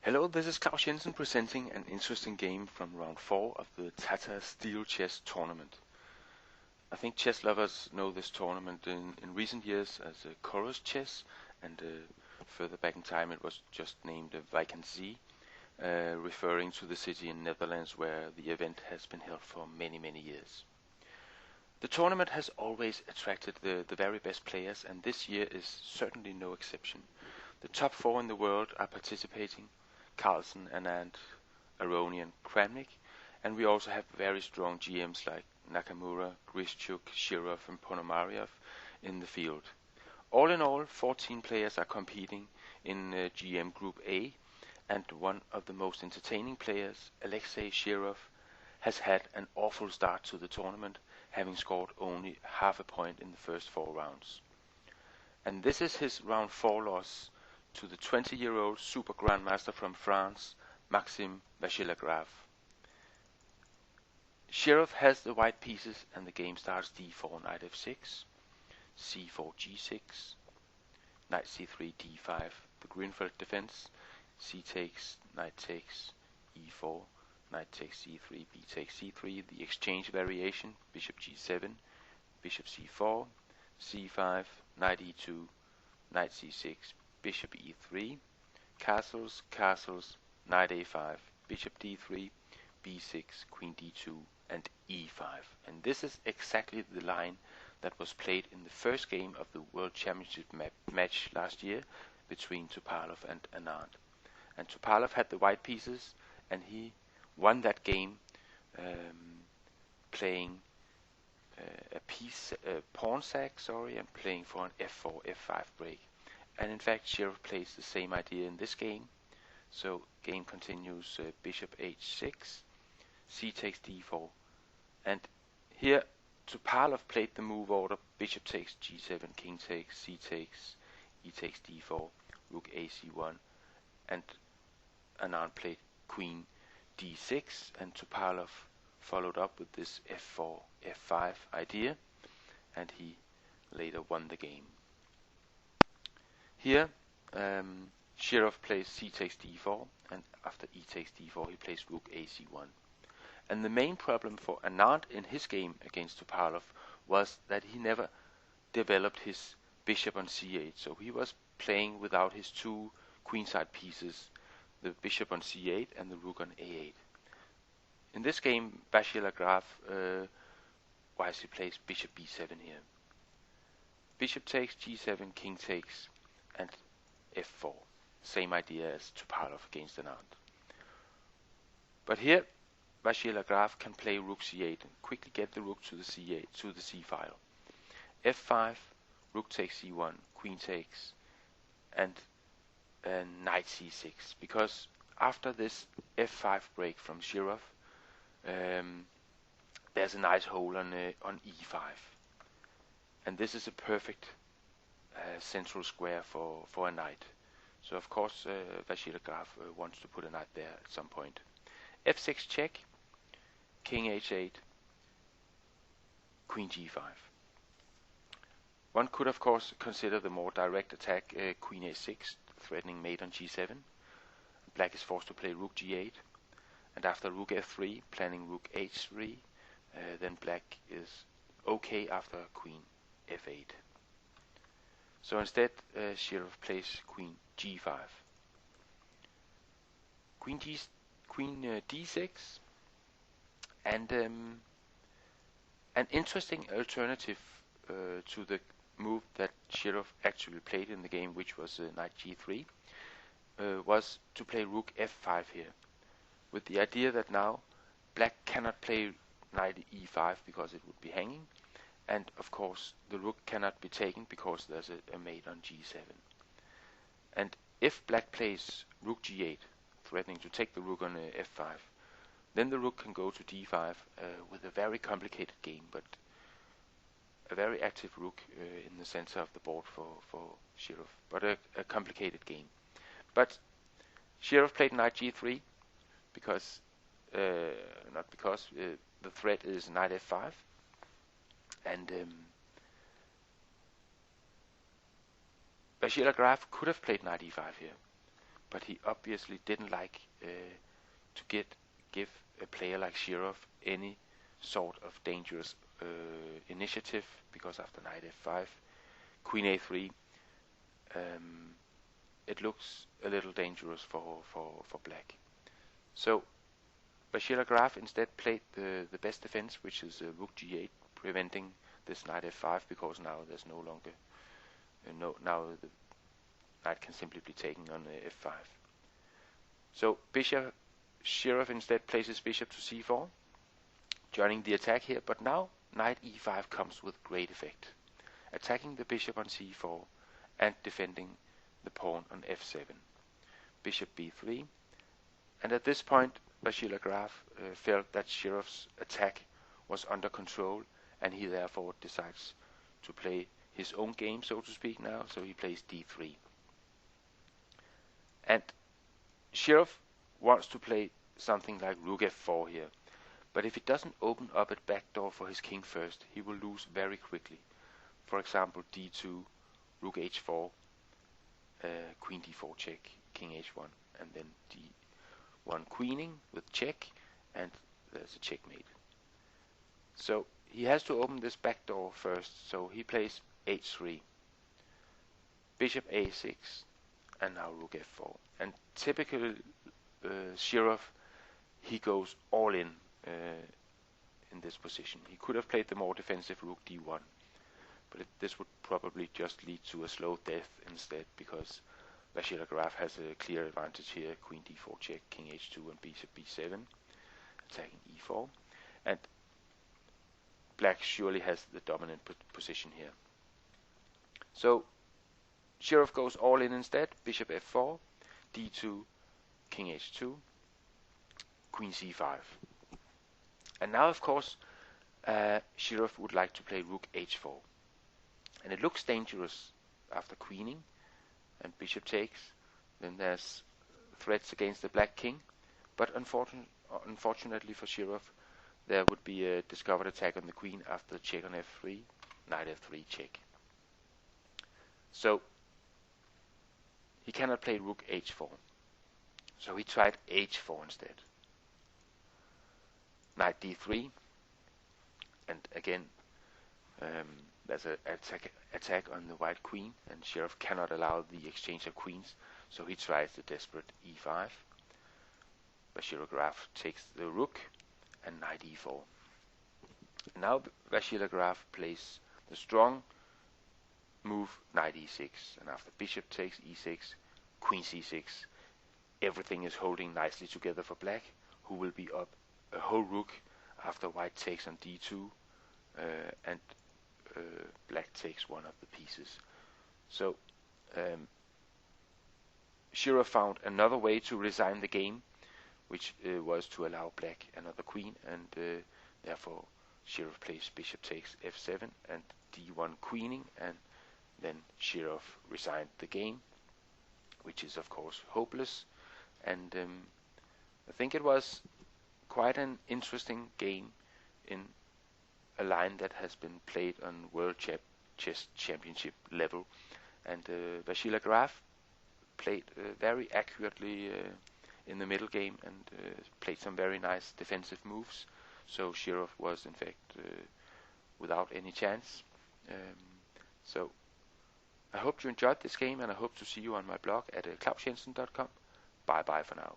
Hello, this is Claus Jensen presenting an interesting game from round 4 of the Tata Steel Chess tournament. I think chess lovers know this tournament in recent years as Chorus Chess, and further back in time it was just named Wijk aan Zee, referring to the city in Netherlands where the event has been held for many years. The tournament has always attracted the very best players, and this year is certainly no exception. The top 4 in the world are participating: Carlsen, Anand, Aroni and Kramnik, and we also have very strong GMs like Nakamura, Grischuk, Shirov and Ponomarev in the field. All in all, 14 players are competing in GM Group A, and one of the most entertaining players, Alexei Shirov, has had an awful start to the tournament, having scored only half a point in the first 4 rounds. And this is his round 4 loss to the 20-year-old super grandmaster from France, Maxime Vachier-Lagrave. Shirov has the white pieces, and the game starts d4, knight f6, c4, g6, knight c3, d5, the Grunfeld defense, c takes, knight takes, e4, knight takes c3, b takes c3, the exchange variation, bishop g7, bishop c4, c5, knight e2, knight c6, bishop e3, castles, castles, knight a5, bishop d3, b6, queen d2, and e5. And this is exactly the line that was played in the first game of the World Championship match last year between Topalov and Anand. And Topalov had the white pieces, and he won that game playing a pawn sack, and playing for an f4, f5 break. And in fact, Shirov plays the same idea in this game. So game continues, bishop h6, c takes d4, and here Topalov played the move order: bishop takes g7, king takes, c takes, e takes d4, rook a c1, and Anand played queen d6, and Topalov followed up with this f4, f5 idea, and he later won the game. Here, Shirov plays c takes d4, and after e takes d4 he plays rook a c1. And the main problem for Anand in his game against Topalov was that he never developed his bishop on c8, so he was playing without his 2 queenside pieces, the bishop on c8 and the rook on a8. In this game, Vachier-Lagrave wisely plays bishop b7 here. Bishop takes g7, king takes, and f4. Same idea as Topalov against Anand. But here, Vachier-Lagrave can play rook c8 and quickly get the rook to the c8, to the c file. f5, rook takes c1, queen takes, and knight c6. Because after this f5 break from Shirov, there's a nice hole on e5, and this is a perfect central square for a knight. So of course Vachier-Lagrave wants to put a knight there at some point. f6 check, king h8, queen g5. One could of course consider the more direct attack, queen a6, threatening mate on g7. Black is forced to play rook g8, and after rook f3, planning rook h3, then black is okay after queen f8. So instead, Shirov plays queen g5, queen d6, and an interesting alternative to the move that Shirov actually played in the game, which was knight g3, was to play rook f5 here, with the idea that now black cannot play knight e5 because it would be hanging, and of course the rook cannot be taken because there's a mate on g7. And if black plays rook g8, threatening to take the rook on f5, then the rook can go to d5 with a very complicated game, but a very active rook in the center of the board for Shirov, but a complicated game. But Shirov played knight g3 because, the threat is knight f5, and Vachier-Lagrave could have played knight e5 here, but he obviously didn't like to give a player like Shirov any sort of dangerous initiative, because after knight f5, queen a3, it looks a little dangerous for black. So Vachier-Lagrave instead played the best defense, which is rook g8, preventing this knight f5, because now there's no longer now the knight can simply be taken on f5. So Shirov instead plays his bishop to c4, joining the attack here, but now knight e5 comes with great effect, attacking the bishop on c4 and defending the pawn on f7. Bishop b3, and at this point Vachier-Lagrave felt that Shirov's attack was under control, and he therefore decides to play his own game, so to speak, now. So he plays d3. And Shirov wants to play something like rook f4 here, but if he doesn't open up a backdoor for his king first, he will lose very quickly. For example, d2, rook h4, queen d4 check, king h1, and then d1 queening with check, and there's a checkmate. So he has to open this backdoor first, so he plays h3, bishop a6, and now rook f4. And typically Shirov, he goes all in this position. He could have played the more defensive rook d1, but this would probably just lead to a slow death instead, because Vachier-Lagrave has a clear advantage here, queen d4 check, king h2, and bishop b7, attacking e4. And black surely has the dominant position here. So Shirov goes all in instead, bishop f4, d2, king h2, queen c5. And now, of course, Shirov would like to play rook h4. And it looks dangerous after queening and bishop takes. Then there's threats against the black king. But unfortunately for Shirov, there would be a discovered attack on the queen after the check on f3, knight f3 check. So he cannot play rook h4. So he tried h4 instead. Knight d3, and again there's an attack on the white queen, and Shirov cannot allow the exchange of queens, so he tries the desperate e5. Vachier-Lagrave takes the rook, and knight e4. Now Vachier-Lagrave plays the strong move, knight e6, and after bishop takes e6, queen c6, everything is holding nicely together for black, who will be up a whole rook after white takes on d2, and black takes one of the pieces. So Shirov found another way to resign the game, which was to allow black another queen, and therefore Shirov plays bishop takes f7 and d1 queening, and then Shirov resigned the game, which is of course hopeless. And I think it was quite an interesting game in a line that has been played on World Chess Championship level, and Vachier-Lagrave played very accurately in the middle game, and played some very nice defensive moves. So Shirov was in fact without any chance. So I hope you enjoyed this game, and I hope to see you on my blog at klausjensen.com. Bye bye for now.